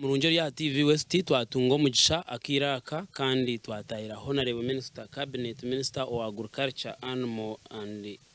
Murunjeri ya TV West twatungo mugisha akiraka kandi twatayira Honorable Minister Cabinet Minister of Agriculture,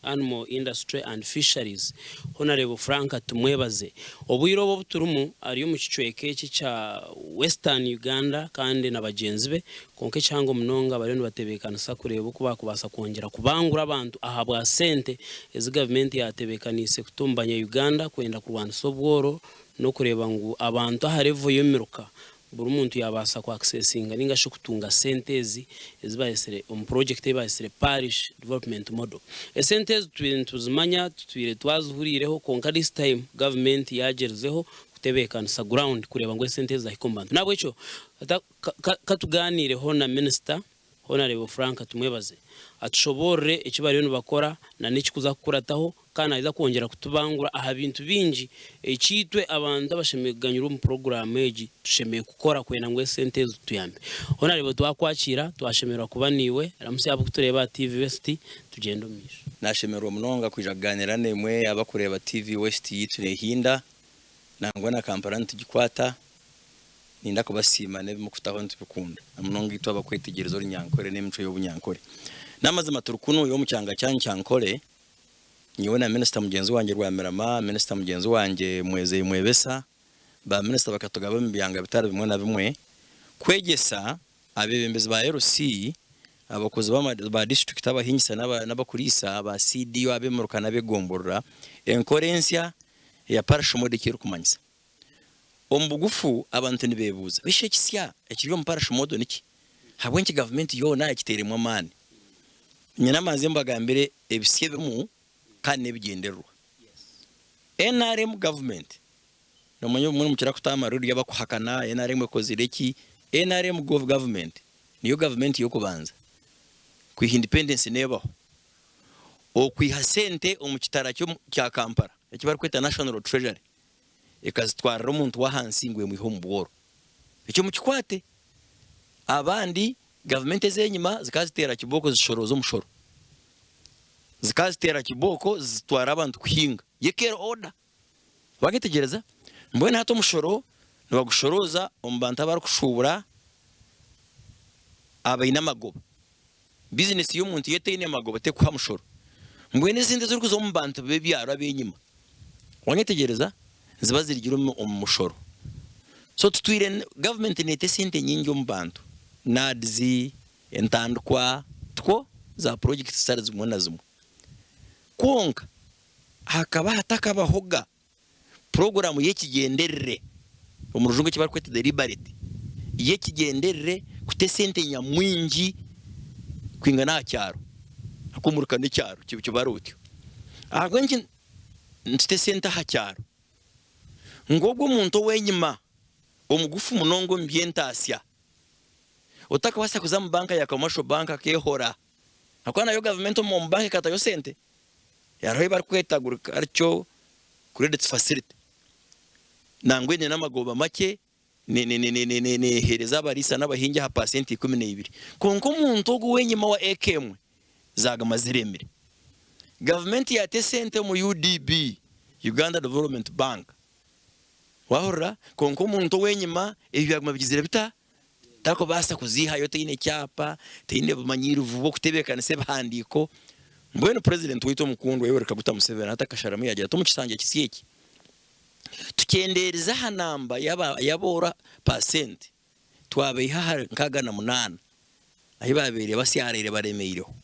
Animal Industry and Fisheries Honorable Frank Tumwebaze. Obwiro bo buturumu ariyo mu kicweke cya Western Uganda kandi nabagenzi be konke cyango munonga bareno batebekana sakureba kuba kubasa kongera kubangura abantu ahabwa sente ez government yatebekanise kutumbanya Uganda kwenda kurwana sobworo no kureba ngo abantu aharevo yomiruka buri muntu yabasa ku accessinga ninga sho kutunga sentezi ezibayesere project ebayesere Parish Development Model sentezi tuzimanya twire twazuhurireho konka this time government yagerezeho kutebekana sa ground kureba ngo sentezi ahikombantu nabwo ico katuganireho na Minister Honorable Frank Tumwebaze atushobore ikibari yo bakora na nikikuza kukurataho kana iza kongera kutubangura aha bintu binji ekitwe abantu abashemeganyura mu program eji tushemeye gukora kwena ngo sente tuyambe Honorable twakwakira twashemerwa kubaniwe ramusi abo kutureba TV West tugendo misho nashemerwa munonga kujaganira nemwe abakureba TV West yitune hinda nangwa na Kampala ntigikwata ninda kubasima ne mukutaho ntibikunda munonga itwa bakwetegerezo y'inyankore n'imico y'obunyankore namaze maturukuno yo mu cyanga cyankore niwe na Minister mugenzi wanje Rwamerama Minister mugenzi wanje Mwebesa ba Minister bakatugaba mbiyanga bitaro bimwe na bimwe kwegesa abebembezi ba RC abakozi ba district abahinyisa n'abakurisa ba CDO abemurukana begomborora enkorensia ya Parish Model kiri kumanyisa ombugufu abantu nibebuza bishe kisya ekiriyo mu Parish Model niki habwenki government yo na ekiteremwa amani nyina maze mbagambire ebisye mu kandi bigenderwa NRM government no munyo muri mukira kutamaruri yabakuhakana NRM kozireki NRM government niyo government yo kubanza ku independence nebaho o kwihasente omukitara cyo Kampala ekibari kweta National Treasury ekazitwara umuntu wahansingwe mu ihomboro icyo mukikwate abandi government zenyima zikazitera kiboko zishorozo umushoro zikazitera kiboko zitwara abantu kuhinga yekero order bagitegereza mbone hato mushoro nibagushoroza ombanta abari kushubura abayina magoba business y'umuntu yeteyine magoba te kwa mushoro mbone zindi zuri kuzo mbanta bebyaro abenyima wanyitegereza ziba zirigira umushoro so tutwire government nete sente nyingi ombantu nadzi entandukwa two za project stars mwana zimwe konka hakaba hatakabahoga program yekigenderere omurujungu kibari kwete deliberate yekigenderere kute sente nyamwingi kwingana cyaro akumurika ne cyaro kibarutyo agwenki ntite sente ha cyaro ngobwo umuntu wenyima omugufu munongo mbyentasya utaka wasa kuzamu banka ya commercial bank kehora akwana yo government mu bank kata yo sente yaro bari kwetagurika aricyo credit facility nangwene n'amagoba make ne hereza barisa n'abahinja ha percent 12 konko umuntu ogu wenyima wa AKM zaga maziremire government ya te sente mu UDB Uganda Development Bank wahora konko umuntu wenyima ebyaguma bigizira bita tako basa kuziha yote ine cyapa teine bumanyiru vubo kutebekana se bandiko mbwene president wito mukundwa yewereka guta Museveni atakasharamu yagira to mukisange kisiyeki tukendereza hanamba yabora percent twabeha nkaga na 8 ahi babere basyarere baremeiro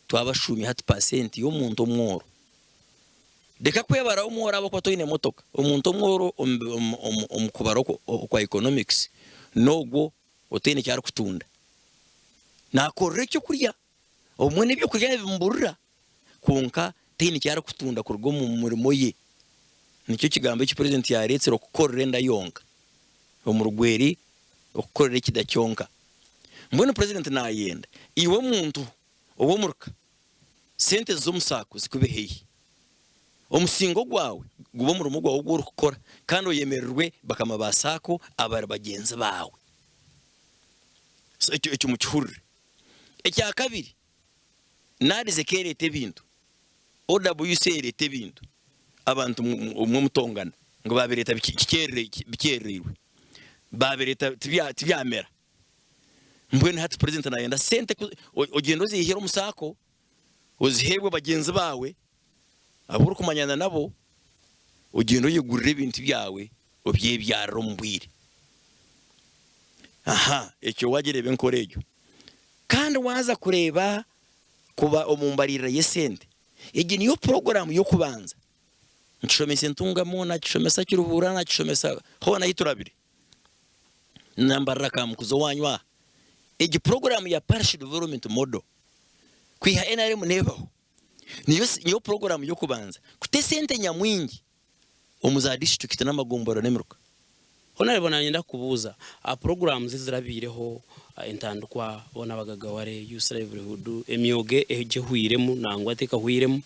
twabashumi hat percent yo muntu mworo deka kwebara umworo abo kwato ine motoka umuntu mworo omukubaro kwa economics nogo otene cyaro kutunda nakore cyo kurya omwene byo kurya bimburura konka tene cyaro kutunda kurgo mu murimo ye nicyo kigambo cyo president yaretse rokorera ndayonga omurugweri okorera kidacyonka mbone president nayenda iwe muntu obo muruka sente zo musako zikubeheyi omusingo gwawe gubo mu rumo gwawe gwo gukora kandi oyemererwe bakama basako abari bagenzi bawe so icyo mucyurire icya kabiri narize kerete bintu OWC erete bintu abantu umwe mutongana ngo babireta bikererwe babereta tibyamera mbwene hati president nayenda sente ugenda uzihira umusako uzihebwe bagenzi bawe aburu kumanyana nabo ugenda uyigurira ibintu byawe ubyebyarira umbwire aha icyo wagerebe nkorejo kandi waza kureba kuba omumbarira yesente igi niyo program yo kubanza nshomese ntungamo na kishomesa kiruhura na kishomesa hona yiturabire nambaraka mukuzo wanywa igi program ya Parish Development Model kwiha NRM nebaho niyo program yo kubanza kute sente nyamwingi omuza district n'amagomboro nemeruka hona ribona nyenda kubuza programs zirabireho intandukwa bona bagagaware youth livelihood emyoge eje huiremu nangwa teka huiremu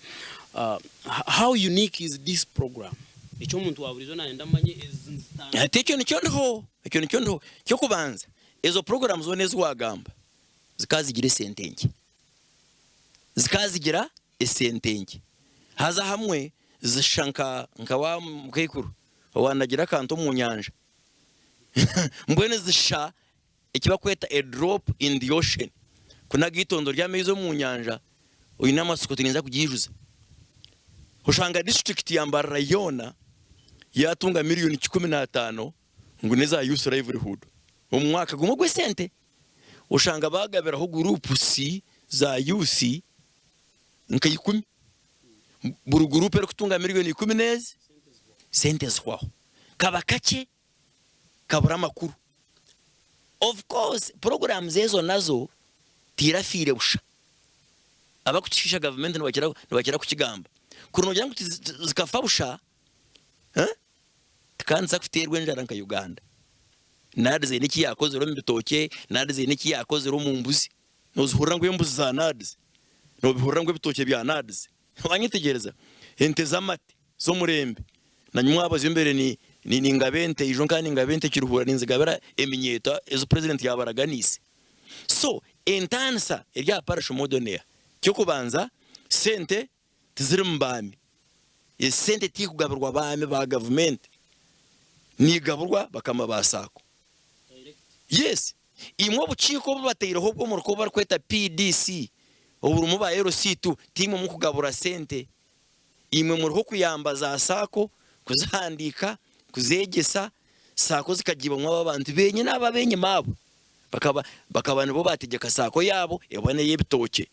how unique is this program icyo umuntu waburizo nanda manye icyo nicyo cyo kubanza ezo programs zone zwagamba zikazigira sentengi zikazigira esentengi haza hamwe zishanka nkawa mukekuru wanagira kanto mu nyanja mbwene zisha ikiba kweta a drop in the ocean kuna gitondo ry'amezo mu nyanja uyu namasuko tuninza kugijuza ushanga district ya Mbarayona yatunga miliyoni 15 ngo neza youth livelihood mu mwaka gumo gwe sente ushanga bagabera ho group C za youth nkayikumi buru group ero kutunga miliyoni 10 sente zwaho kabakake kabura makuru. Of course programs ezo nazo tirafire busha abakutisha government nibakira kukigamba kurunogira ngo zikafa busha kanza kuterwe njara nka Uganda nadize niki yakoze ro mbitoke nadize niki yakoze ro mu mbuzi nozihurira ngo imbuzi za nadize no bihurira ngo bitoke bya nadize wanyitegereza ente zamate zo murembe na nyuma abazo imbere ni ngabente ijo kandi ngabente kiruhura ninzigabera eminyeta ezo president yabaraganise so entansa erya Parish Model cyo kubanza sente tiziri mbami sente tikugaburwa bame ba government ni gaburwa bakama basako yes imwe buciko babateireho bwo mu rukoba rweta PDC uburumu ba RC2 timu mu kugabura sente imwe mu ruho kuyambaza sako kuzandika kuzegesa sako zikagibamwa abantu benye n'ababenye mabo bakaba nibo bategeka sako yabo ebone yebitoke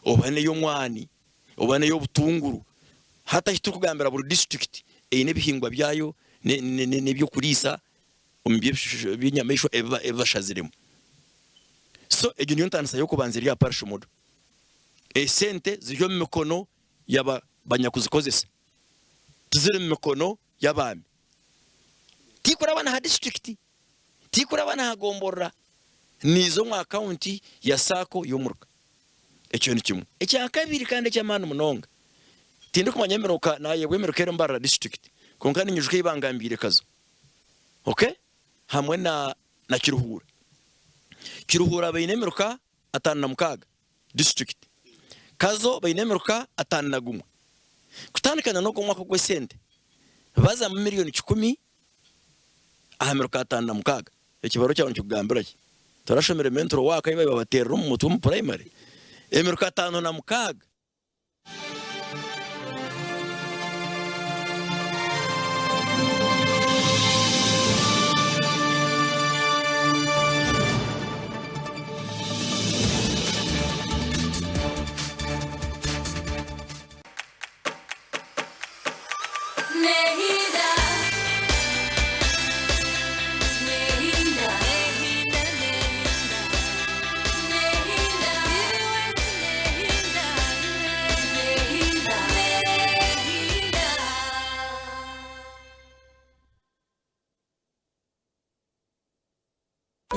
obane yo mwani obane yo butunguru hata hitu kugambira buri district ine bihingwa byayo nebyo kurisa binyamesho ebashaziremo so ejo niyo ntansa yo kubanzira ya Parish Model sente ziryo mu mikono yaba banyakuzikozesa tuzire mu mikono yabami tikura bana ha district tikura bana ha gomborra nizo mu account ya sako y'umurka ecyo ni kimwe ecya kabiri kandi cy'amana munonga tinde kumanyemeruka naye wemerukere Mbara district konka ninyujuke ibangambire kazo okay hamwe na kiruhura bayinemeruka atana mukaga district kazo bayinemeruka atana gumwe kutandikana no gumwa ko gwesente baza mu miliyoni 10 ahameruka atana mukaga ekibaro cyabone cyugambira ki turashomere mentoro waka ibaye babatera mu mutu mu primary emeruka atano na mukaga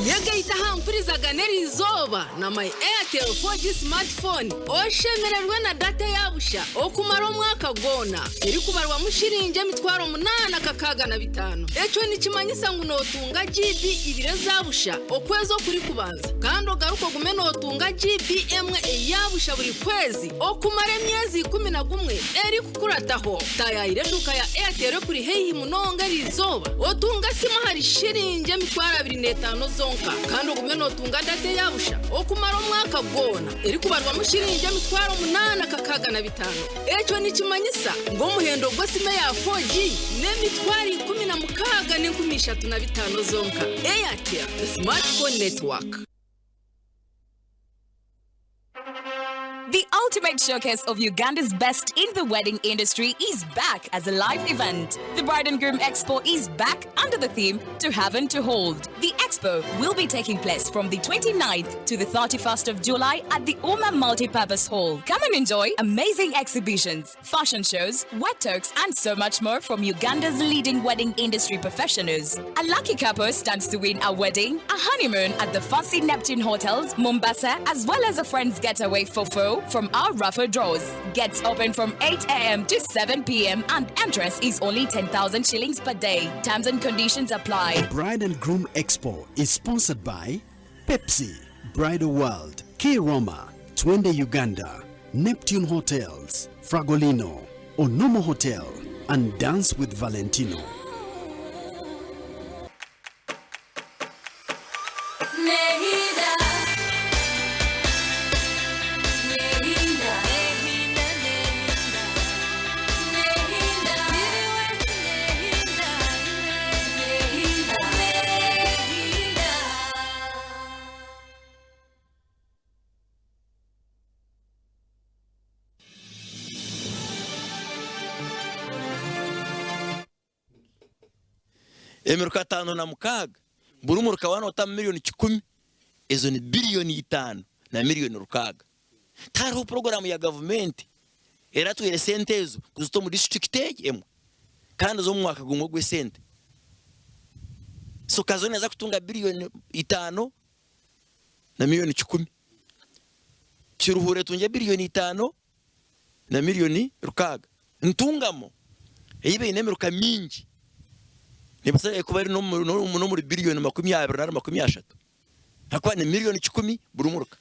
Yagaita hampurizaga nerizoba na my Airtel 4G smartphone oshemererwe na data yabusha okumara umwaka gona iri kubarwa mushirinje mitwaro 8.5 echo nikimanyisa ngo notunga GB ibire zabusha okwezo kuri kubanza kandi ogaruko gumeno otunga GB emwe eyabusha buri kwezi okumara emyezi 11 eri kukurataho tayayire duka ya Airtel kuri heyi munonga rizoba otunga sima hari shirinje mitwaro 25 zonka kandi ogumeno otunga data yabusha okumara umwaka gona eri kubarwa mushirinje mitwaro 8.5 echo nikimanyisa ngo muhendo gwasime ya 4G nemitwari 16.35 zonka Airtel the smartphone network. The ultimate showcase of Uganda's best in the wedding industry is back as a live event. The Bride and Groom Expo is back under the theme To Heaven to Hold. The expo will be taking place from the 29th to the 31st of July at the Uma Multipurpose Hall. Come and enjoy amazing exhibitions, fashion shows, wet talks, and so much more from Uganda's leading wedding industry professionals. A lucky couple stands to win a wedding, a honeymoon at the fancy Neptune Hotels, Mombasa, as well as a friend's getaway for foe from our raffle draws. Gets open from 8 a.m. to 7 p.m. and entrance is only 10,000 shillings per day. Terms and conditions apply. Bride and Groom Expo is sponsored by Pepsi, Bridal World, K-Roma, Twende Uganda, Neptune Hotels, Fragolino, Onomo Hotel, and Dance with Valentino. Emeruka 5.6 buri muruka wanota miliyoni 10 ezo ni biliyoni 5 na miliyoni 6 tariho program ya government eratwere sente ezo kuzuto mu district emwe kandi zo mu mwaka gumwe gwe sente so kazone za kutunga biliyoni 5 na miliyoni 10 kiruhure tunje biliyoni 5 na miliyoni 6 ntungamo eyibe inemeruka mingi nibasa ekubari no muri biliyoni 20 hakwa ni miliyoni 10 buri muruka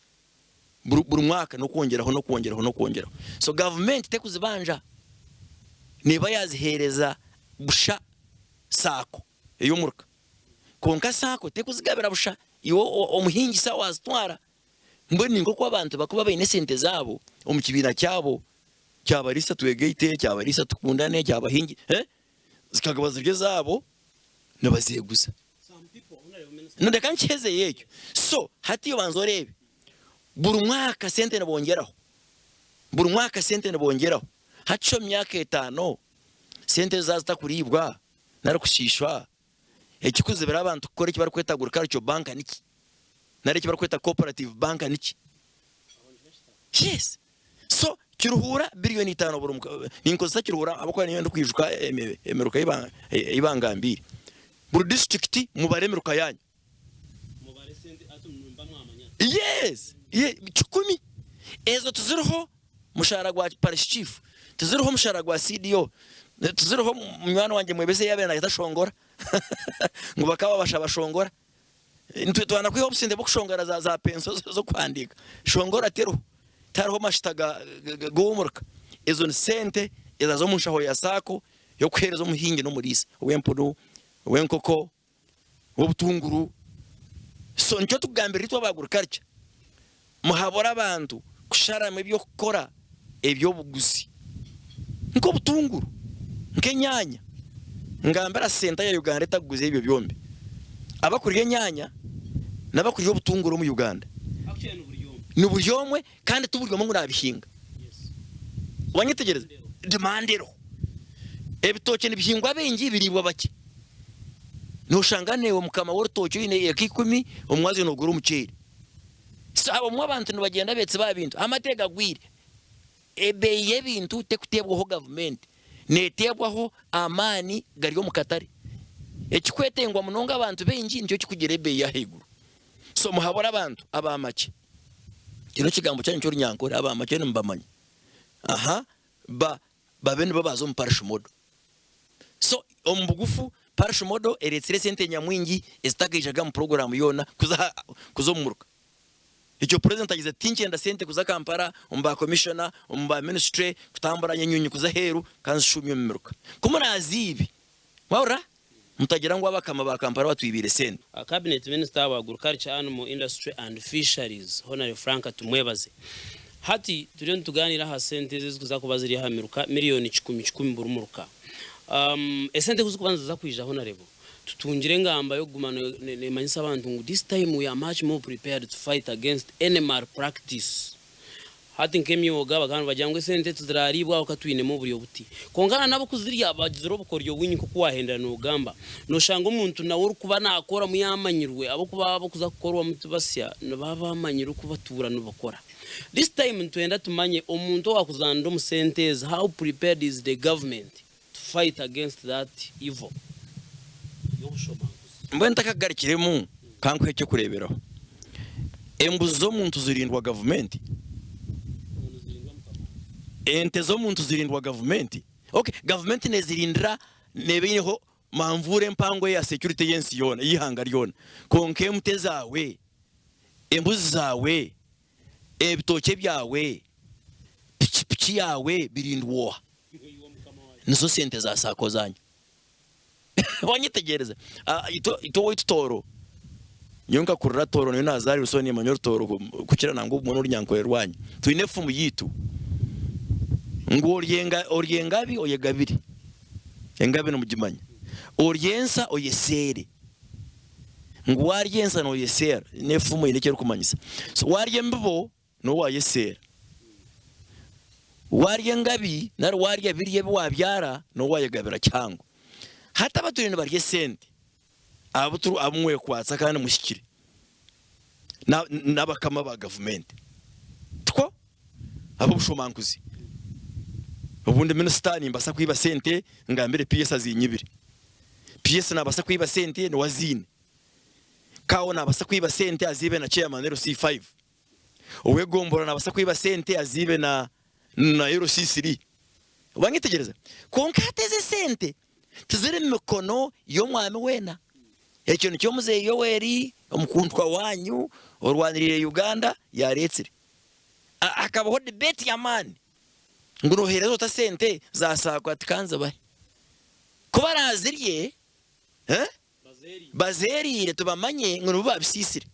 buri mwaka no kongeraho so government tekuzibanja niba yazihereza busha sako eyo muruka konka sako tekuzigabira busha iyo omuhingi sawa azitwara mboni ngoko abantu bakuba bayine sente zabo omukibina cyabo cyabarisa twegeyite cyabarisa tukundane cyabahingi zikagabaza bye zabo nabazeguza none kancheze yeyo so hati yo banzorebe buri mwaka sente nabongeraho hacho myaka 5 sente zazita kuribwa narakushishwa ekikuze bira abantu kore kibara kweta agricultural bank niki nare kibara kweta cooperative bank niki yes so kiruhura biliyoni 5 buri ninkoza kiruhura abakora niyo ndukwijuka emeruka ibangambiri buri district mubaremeruka yanyu mubare sente atumba mwamanya yes 10 ezo tuziriho mushara gwa parish chief tuziriho mushara gwa CDO tuziriho mwana wanje mwebese yabe na yatashongora ngo bakaba bashobashongora ntwe twana kwiho businde bokushongora za penso zo kwandika shongora tariho mashitaga gomurka ezo sente ezazo mushaho ya sako yo kwereza umuhingi no murisa wempudu wenkoko wobutunguru so ncyo tugambira itwa bagurkarcha muhabora abantu kusharama ibyo gukora ebyo buguzi nko butunguru nkenyanya ngambara senta ya Uganda taguze ibyo byombe abakuriye nyanya nabakuriye ubutunguru mu Uganda ni buryomwe kandi tuburyomwe ngurabihinga wanyitegereza demandero ebitoke nibihingwa bengi biribwa bake nushangane wo mukama w'urutoke ine yakikumi umwazi no gura umuceri sabo mu abantu nibagenda betse babintu amateka gwire ebeye bintu tekutebwaho government netebwaho amani gari yo mukatari ekikwetengwa munonga abantu bengi nicyo kikugera ebeye yaheguru so muhabora abantu abamake kino kigambo cyanyu cyo runyankore abamake mbamanye aha babene babazo mu Parish Model so ombugufu Parish Model eretsire sente nyamwingi esitakijaga mu program yona kuzomuruka icyo president agize tinchenda sente kuza Kampala umba commissioner umba ministry kutambara nyanyunyu kuza heru kanzi 10 miruka kumurazibi waura mutagira ngo abakama ba Kampala batwibire sente cabinet minister wa agriculture animal industry and fisheries Honorable Frank Tumwebaze hati turiyo tuganira ha sente zikuza kubaziri ha miruka miliyoni 10 burumuruka esente kuzukubanza za kwija Honorable tutungire ngamba yo gumana nemanyisa abantu ngo this time we are much more prepared to fight against any malpractice hati nkemyoga bagana bajyangwe sente tuziraribwa ukatwine mu buriyo buti kongana nabo kuziriya abagizero bukoryo winyi ko kuwahenda no gamba no shanga umuntu nawe kuba nakora muyamanyirwe abo kuba abo kuza gukorwa mutubasya baba amanyiro kubatura no bakora this time twenda tumanye umuntu wakuzanda mu sentes how prepared is the government to fight against that evil mbwenta kagarikiremu kankwe cyo kureberaho embuzo muntu zirindwa government ente zo muntu zirindwa government okay government nezirindra nebeho mamvure mpango ya security yensi yona yihanga ryona konke mutezawe embuzi zawe ebitoke byawe pichi yawe birindwa nizo sente za sako zanyu wanyitegereza ito witoro nyonka kurura toro no nazari usoni manyor toro kukira nango umuntu uryanko rwanyu tuinefu mu yitu ngo oryengabi oyegabiri engabe no mujimanya oryensa oyesere ngo waryensa no yesera nefu mu inekero kumanyisa so waryembo no wayesera waryengabi nar warya biriye wabyara no wayegabira cyango hata baturinde barye sente abuturu abumwe kwatsa kandi mushikire nabakama ba government two abo bushomankuzi ubundi minister nimbasa kwiba sente ngambere PS azinyibire PS nabasa kwiba sente no wazine kawo nabasa kwiba sente azibe na chairman C5 owe gombora nabasa kwiba sente azibe na Euro C3 wangitegereza konkateze sente tuzere mikono yo mwami wena ekintu cyo muze Yoweri omukundwa wanyu orwanirire Uganda yaretsire akabaho debate ya mani nguroherezo ta sente za sako atikanza bahe kuba raziriye bazerire tubamanye ngo babisisire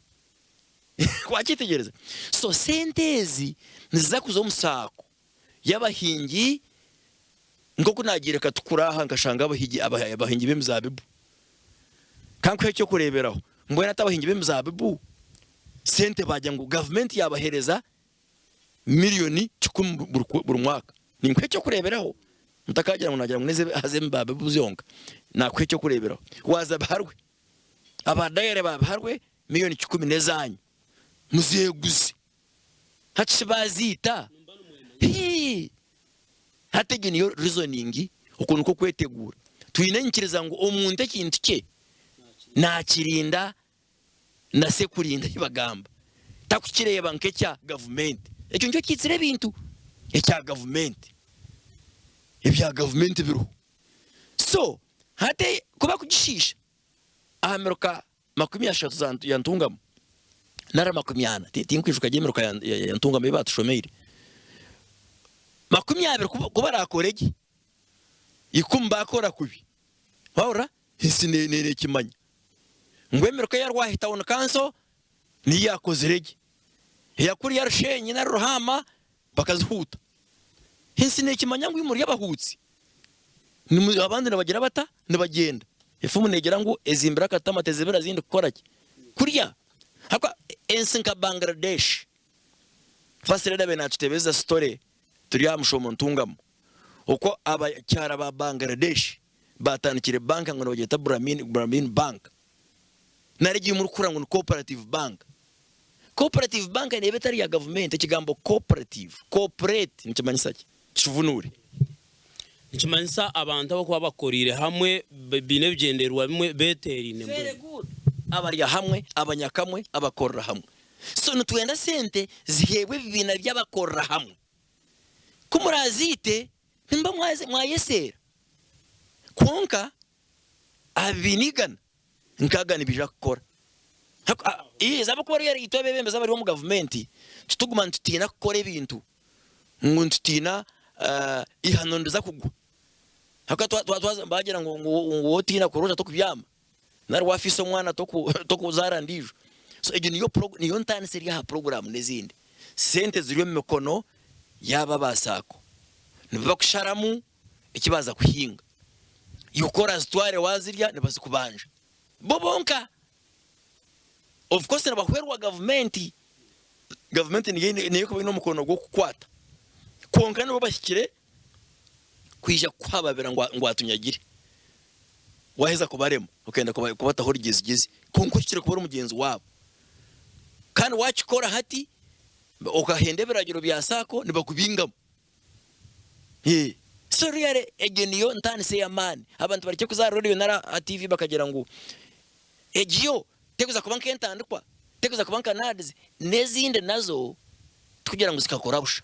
kwakitegereza so sentezi niza kuzo musako yabahingi ngo kunagireka tukuraha ngashanga abahingi b'imizabibu kankwe cyo kureberaho mbona atabahingi b'imizabibu sente bajya ngo government yabahereza miliyoni 10 buri mwaka ninkwe cyo kureberaho mutakagira ngo nagira ngo neze haze mbabibu zionga nakwe cyo kureberaho waza baharwe abadayere baharwe miliyoni 10 nezanyu muzeguze hatshibazita hatege niyo reasoning ukuntu ko kwetegura tuyinenkiriza ngo omuntu ekintu cye nakirinda na sekurinda ibagamba takukireba nk'ecya government ekyo ncyo kitsire bintu ecya government ibya government biru so hate kuba kugishisha ameruka 30 yantungamo nara 40 tinkwishuka gemeruka yantungamo ibatushomere 20 kuba rakorege ikumba akora kubi waura hisinene kimanya ngwemeruka yarwahita wona kanso ni yakozerege yakuri yarushenye na ruhama bakazihuta hisinene kimanya ngo imuri yabahutsi ni abandi nabagira bata nibagenda ifumu negera ngo ezimbira katama tezebera zindi kukoraki kuriya haka ensinka Bangladesh fasireda benatutebeza story turiya mushomo ntungamo uko abacyara ba Bangladesh batanikire banka ngo bageta Brahmin Bank narigi muri kurango cooperative bank ne betari ya government ikigambo cooperative corporate nikimanyisa kivunuri nikimanyisa abantu abo kuba bakorire hamwe bine byenderwa bimwe beterine very good abarya hamwe abanyakamwe abakorera hamwe so nutwenda sente zihewe bibina by'abakorera hamwe kumurazite nimba mwayesera konka abinigana nkagana bija gukora zaba ko yari itobe bemeza bari mu government tutugumana tutina gukora ibintu ngo tutina ihano ndaza kugwa haka twaza bagira ngo wotina kuroja to kubyama nari wafise umwana to kuzara ndijo so igi niyo ntane seri ya program nezindi sente ziriyo mu mikono yaba basako niba kusharamu ikibaza kuhinga yukora zitware wazirya nibazi kubanja bobonka of course nabahwerwa government niyo kuba no mukono go kukwata konka no bashyikire kwija kwababera ngo atunyagire waheza kubaremo ukenda kubata ho rigeze konko kire kubura umugenzi wabo kandi wakikora hati ukahendebera giro byasako nibakubingamo so really egeniyo ntane se yamani abantu barike kuzaroriyo nara TV bakagira ngo egiyo teguza kubanka entandikwa teguza kubanka nadizi nezinde nazo tukugira ngo zikakorabusha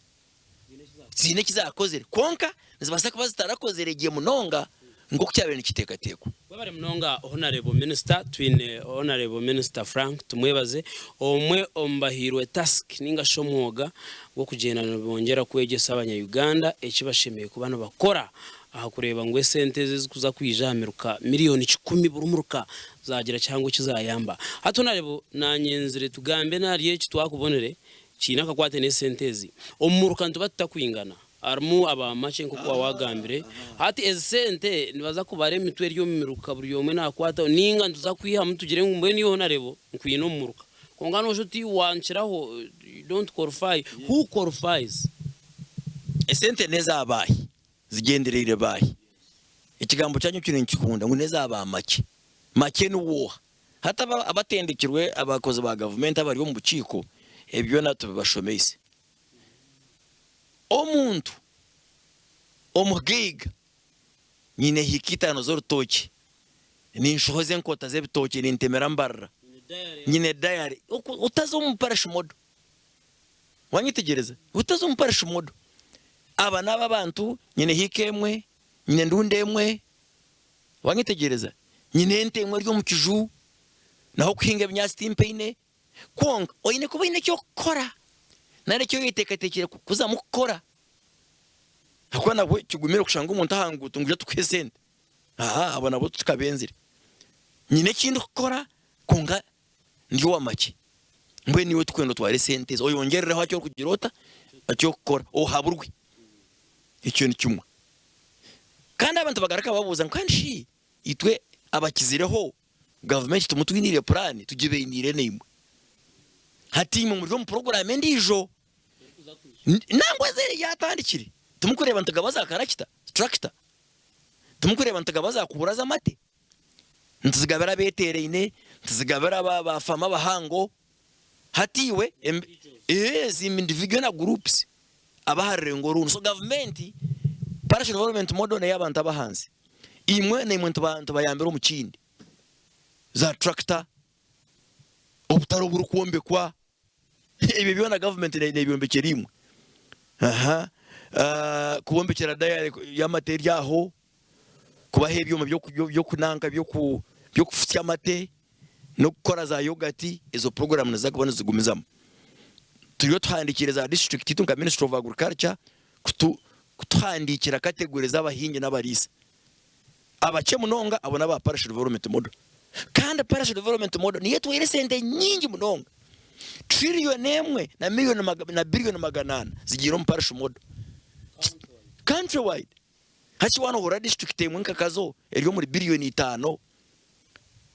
zine kizakozere konka nizibasa kuba zitarakozere giye munonga ngo kucyabene kitekateko babare munonga honorable minister twine honorable minister Frank Tumwebaze omwe ombahirwe task ninga shomwoga wo kugendana bongera kwegesa abanya-Uganda ekibashimiye ku bana bakora aha kureba ngo sente zikuza kwijameruka miliyoni 10 burumuruka zagira cyangwa kizayamba hato narebo nanyenzire tugambe nariye kitwakubonere kina kakwate ne sentezi omuruka ntubata kwingana armu aba make nko kwa wagambire hati sente nibaza kubare mitwe ryo miruka buri yomwe nakwata ninga ntuza kwiha mutugire ngumbe niyo narebo nkwino muruka kongano shuti wanchiraho don't qualify who qualifies sente neza abahi zigenderere bahi ikigambo cyanyu kiri nkikunda ngo neza aba make nuwoha hata abatendekirwe abakoze ba government abari bo mu buciko ebyo nato bashomese omuntu omugiga nyine hikitano zorutoki ni nshoze nkota zebitoki ni ntemera mbarra nyine diary utazo mu parish model wanyitegereza utazo mu parish model aba naba bantu nyine hikemwe nyine ndundemwe wanyitegereza nyine ntemwe ryo mu kiju naho kuhinga byastimpeine konka oyine kuba ine cyo kora nare cyo yitekatekera kuzamukora akwana we kigumira kushanga umuntu ahangutu nguje tukesente abana bo tukabenzire nyine kindi gukora konga ndiyo wamake mbwe niwe twendo tware sente oyo yongerereho acyo kugirota acyo gukora haburwe icyo ni kimwe kandi abantu bagaraka babuza nkanshi itwe abakizireho government tumutwinire plan tugibenire nemwe hati mu muryo mu program ndijo nangwa ze yatandikire tumukureba ntagabaza karakita structure tumukureba ntagabaza kuburaza mate ntizigabara betereine ntizigabara bafama bahango hatiwe zim individual groups abaharire ngo runu so government Parish Development Model na yabantu abahanze imwe na imwe ntubayambira mu kindi za tractor obutaro buru kuombe kwa ibi biona government na ibiyombekera imwe kubombekera diary ya material aho kubahe ibyuma byo kunanga byo kufutya amate no gukora za yogurt izo program naza kubona zigumizamo turiyo twandikira za district itunga Ministry of Agriculture kutwandikira kategori z'abahingi n'abarisa abace munonga abona ba Parish Development Model kandi Parish Development Model niyo twere sente nyingi munonga trillion emwe na million na billion maganana zigira mu Parish Model countrywide hachi wano hora district emwe nkakazo eriyo muri billion 5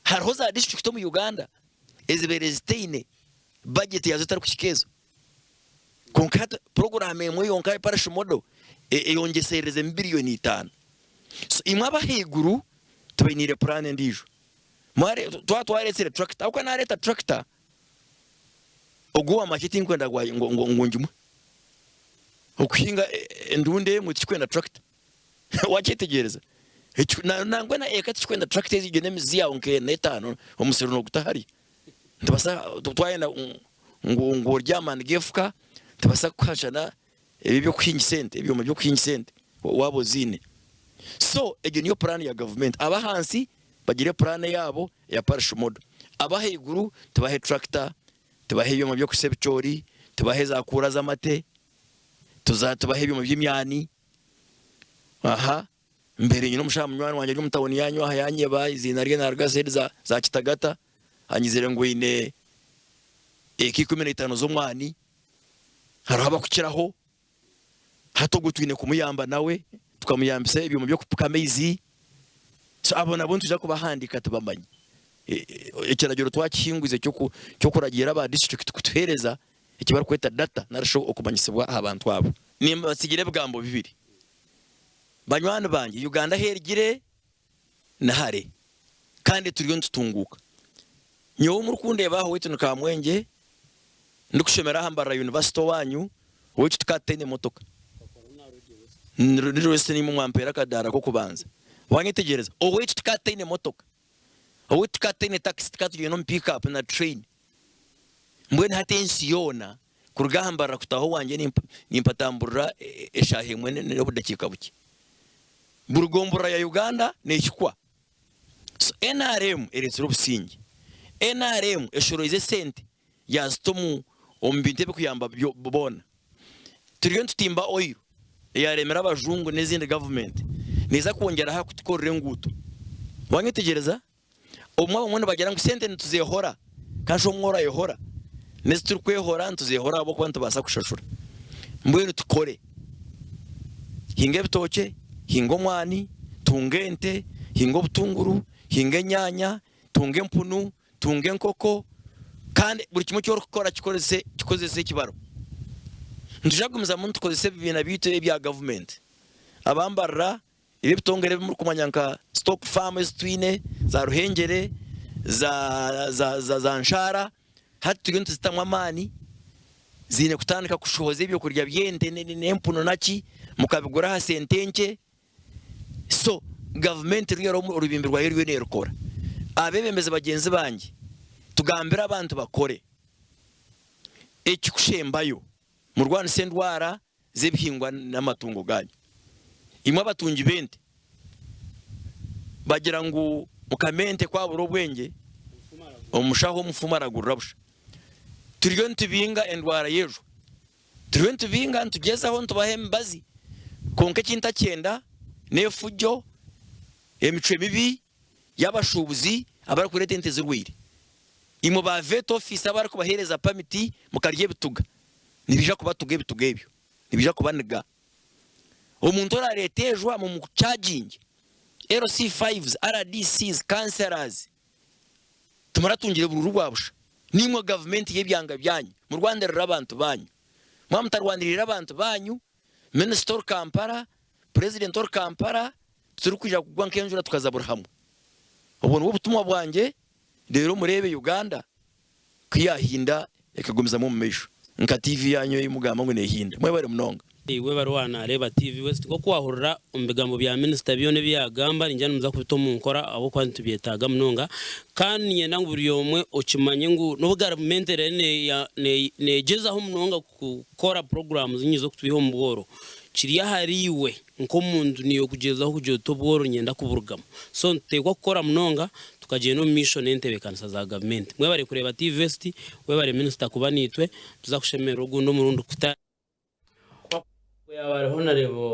hariho za district mu Uganda ezibereziteine budget yazo tari kukikezo konkata program emwe yonka Parish Model yongesereze billion 5 so imwe abahiguru tubenire plan ndijo mware twaretse tractor uko nareta tractor oguwa marketing kwenda ngo njumwe okuhinga ndunde mu kikwenda tractor wakitegereza nangwe na eka tikwenda tractors igene mizia onke netano omusero no gutahari ndabasa twayenda ngo ryamana gefuka ndabasa kwashana ebyo kwingi sente ebyo mu byo kwingi sente wabo zine. So ege niyo plan ya government abahansi bagire plan yabo ya parish model abaheguru tubahe tractor tubahe ibyo mu byo kusebicori tubahe za kura z'amate tubahe ibyo mu by'imyani aha mbere nyino mushamunywani wanje ari mutawoni yanyu aha yanye izina rye nargase za kitagata anyizere ngo ine eki 15 z'umwani haraba kukiraho hato gutwine kumuyamba nawe tukamuyambise ibyo mu byo kukamezi. So abona bontu ja kubahandika tubamanye ekiragiro twakingwize cyo kuragira aba district kutuhereza ikibara kweta data narasho okumanyisibwa abantu abo nimba basigire bwambo bibiri banywana banje Uganda herigire na hare kandi turiyo ntutunguka nyo mu rukunde baho wetu nkamwenge ndikushemera hambara university wanyu wetu tukatene motoka nirwese ni mu mwampera kadara ko kubanza wanyitegereza wetu tukatene motoka wetu tukatene taxi tukatuye no pick up na train mbwene hatensiyona kurugambara kutaho wanje nimpatambura eshahe mwene no budakika buki burugombora ya Uganda nekikwa. So NRM eretse rubusingi NRM eshoroize sente yazitomu ombintebe kuyamba bona turiyo tutimba oil yaremera abajungu n'izindi government neza kongera ha kutukorera nguto wanyitegereza omwa bamwe bagera ngo sente ntuzehora kasho mwora yehora nese turi kwehora ntuzehora abo kwantu basa kushashura mbwene tukore hinge bitoke hingo mwani tungente hingo butunguru hinge nyanya tunge mpunu tunge nkoko kandi buri kimwe cyo gukora kikozese kibaro ntujagumiza muntu kozese bibina bite bya government abambarra ibi bitongere mu kumanyanka stock farmers twine za ruhengere za nshara hati tugentu zitamwa mani zine kutandika kushohoza ibyo kurya byende n'empuno naki mukabigura ha sentenke. So government rero urubimbirwa yeriwe nerukora abebemeze bagenzi banjye tugambira abantu bakore ekikushembayo mu Rwanda sendwara zebihingwa n'amatungo ganyu imwe abatungi bente bagira ngo mukamente kwaburo bwenge omushaho mufumaragurira busha turiyo ntibinga endwara yejo turiyo ntibinga ntugezaho ntubahembazi konke kinta cyenda nefujo emice mibi yabashubuzi abari kuri tente zirwire imo ba vet office abari kubahereza permit mukarye bituga nibija kubatuge bituge ibyo nibija kubaniga omuntu araretejwa mu charging LC5s RDCs cancerers tumaratungire bururu rwabusha nimwe government yebyanga byanyu mu Rwanda rirabantu banyu mwamutarwanirira abantu banyu minister Kampala president or Kampala turi kuja kugwa nkenjura tukazabura hamwe ubone ubutumwa bwanjye rero murebe Uganda kwiyahinda ekagumiza mu mesho nka TV yanyu y'umugamba ngo nehinda mwe bari munonga iwe barwana reba TV West ko kwahurira umbigambo bya minister byone byagamba njyana muza kubito mu nkora abo kwantu tubyetaga munonga kandi nyenda ngo buri yomwe okimanye ngo no government ne jezaho munonga gukora programs nyizo kutubiho mu bworo kiriya hariwe nko mundu niyo kugezaho kujyo to bworo nyenda kuburugamo so ntegwa gukora munonga tukagiye no mission entebe kanisa za government mwe bari kureba TV West we bari minister kubanitwe tuzakushemera ugundo murundo kuta ya bari honarebo